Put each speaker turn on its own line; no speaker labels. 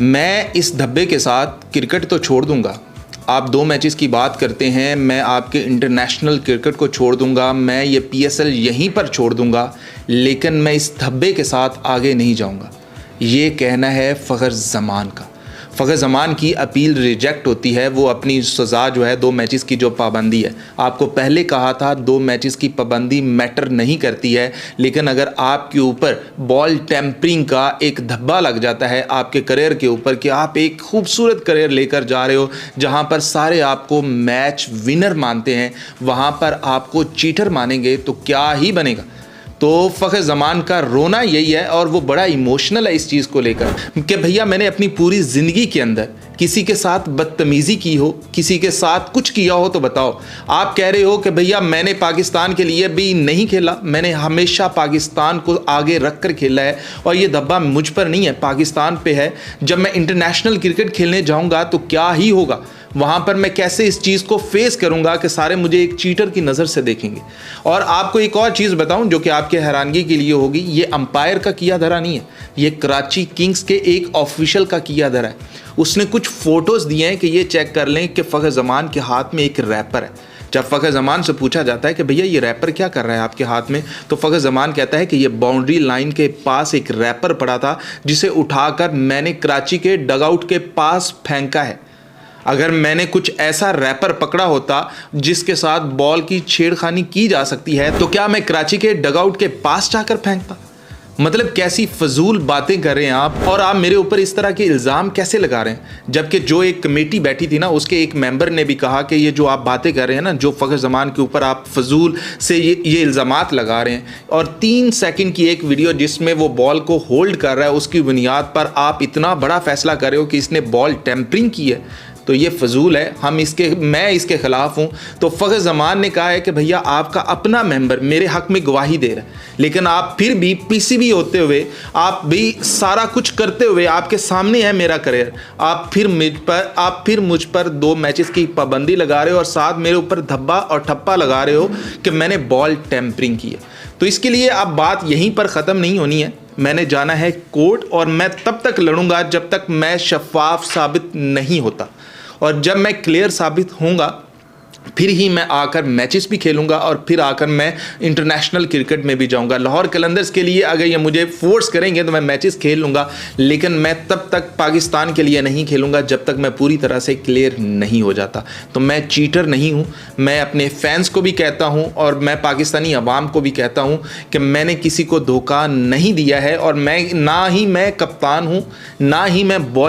मैं इस धब्बे के साथ क्रिकेट तो छोड़ दूंगा। आप 2 मैचेस की बात करते हैं, मैं आपके इंटरनेशनल क्रिकेट को छोड़ दूंगा, मैं ये पीएसएल यहीं पर छोड़ दूंगा, लेकिन मैं इस धब्बे के साथ आगे नहीं जाऊंगा। ये कहना है फ़खर ज़मान का। फ़खर ज़मान की अपील रिजेक्ट होती है। वो अपनी सज़ा जो है 2 मैचेस की जो पाबंदी है, आपको पहले कहा था 2 मैचेस की पाबंदी मैटर नहीं करती है, लेकिन अगर आपके ऊपर बॉल टेम्परिंग का एक धब्बा लग जाता है आपके करियर के ऊपर कि आप एक खूबसूरत करियर लेकर जा रहे हो, जहां पर सारे आपको मैच विनर मानते हैं, वहां पर आपको चीटर मानेंगे तो क्या ही बनेगा। तो फ़खर ज़मान का रोना यही है, और वो बड़ा इमोशनल है इस चीज़ को लेकर कि भैया मैंने अपनी पूरी ज़िंदगी के अंदर किसी के साथ बदतमीज़ी की हो, किसी के साथ कुछ किया हो तो बताओ। आप कह रहे हो कि भैया मैंने पाकिस्तान के लिए भी नहीं खेला, मैंने हमेशा पाकिस्तान को आगे रख कर खेला है, और ये धब्बा मुझ पर नहीं है, पाकिस्तान पे है। जब मैं इंटरनेशनल क्रिकेट खेलने जाऊँगा तो क्या ही होगा, वहाँ पर मैं कैसे इस चीज़ को फेस करूँगा कि सारे मुझे एक चीटर की नज़र से देखेंगे। और आपको एक और चीज़ बताऊँ जो कि आपके हैरानगी के लिए होगी, ये अंपायर का किया धरा नहीं है, ये कराची किंग्स के एक ऑफिशियल का किया धरा है। उसने कुछ फ़ोटोज़ दिए हैं कि ये चेक कर लें कि फ़खर ज़मान के हाथ में एक रैपर है। जब फ़खर ज़मान से पूछा जाता है कि भैया ये रैपर क्या कर रहा है आपके हाथ में, तो फ़खर ज़मान कहता है कि ये बाउंड्री लाइन के पास एक रैपर पड़ा था, जिसे उठाकर मैंने कराची के डगआउट के पास फेंका है। अगर मैंने कुछ ऐसा रैपर पकड़ा होता जिसके साथ बॉल की छेड़खानी की जा सकती है, तो क्या मैं कराची के डगआउट के पास जाकर फेंकता? मतलब कैसी फजूल बातें कर रहे हैं आप, और आप मेरे ऊपर इस तरह के इल्ज़ाम कैसे लगा रहे हैं, जबकि जो एक कमेटी बैठी थी ना, उसके एक मेंबर ने भी कहा कि ये जो आप बातें कर रहे हैं ना, जो फ़खर ज़मान के ऊपर आप फजूल से ये इल्ज़ामात लगा रहे हैं, और 3 सेकंड की एक वीडियो जिसमें वो बॉल को होल्ड कर रहा है, उसकी बुनियाद पर आप इतना बड़ा फैसला कर रहे हो कि इसने बॉल टेम्परिंग की है, तो ये फजूल है। मैं इसके ख़िलाफ़ हूँ। तो फ़खर ज़मान ने कहा है कि भैया आपका अपना मेंबर मेरे हक़ में गवाही दे रहा है, लेकिन आप फिर भी पीसीबी होते हुए, आप भी सारा कुछ करते हुए, आपके सामने है मेरा करियर, आप फिर मुझ पर 2 मैचेस की पाबंदी लगा रहे हो, और साथ मेरे ऊपर धब्बा और ठप्पा लगा रहे हो कि मैंने बॉल टेम्परिंग की है। तो इसके लिए अब बात यहीं पर ख़त्म नहीं होनी है, मैंने जाना है कोर्ट, और मैं तब तक लड़ूंगा जब तक मैं शफाफ साबित नहीं होता, और जब मैं क्लियर साबित होऊंगा फिर ही मैं आकर मैचेस भी खेलूंगा, और फिर आकर मैं इंटरनेशनल क्रिकेट में भी जाऊंगा। लाहौर कलंदर्स के लिए अगर ये मुझे फोर्स करेंगे तो मैं मैचेस खेल लूँगा, लेकिन मैं तब तक पाकिस्तान के लिए नहीं खेलूंगा जब तक मैं पूरी तरह से क्लियर नहीं हो जाता। तो मैं चीटर नहीं हूँ। मैं अपने फैंस को भी कहता हूँ, और मैं पाकिस्तानी अवाम को भी कहता हूँ कि मैंने किसी को धोखा नहीं दिया है, और ना ही मैं कप्तान हूँ, ना ही मैं बॉल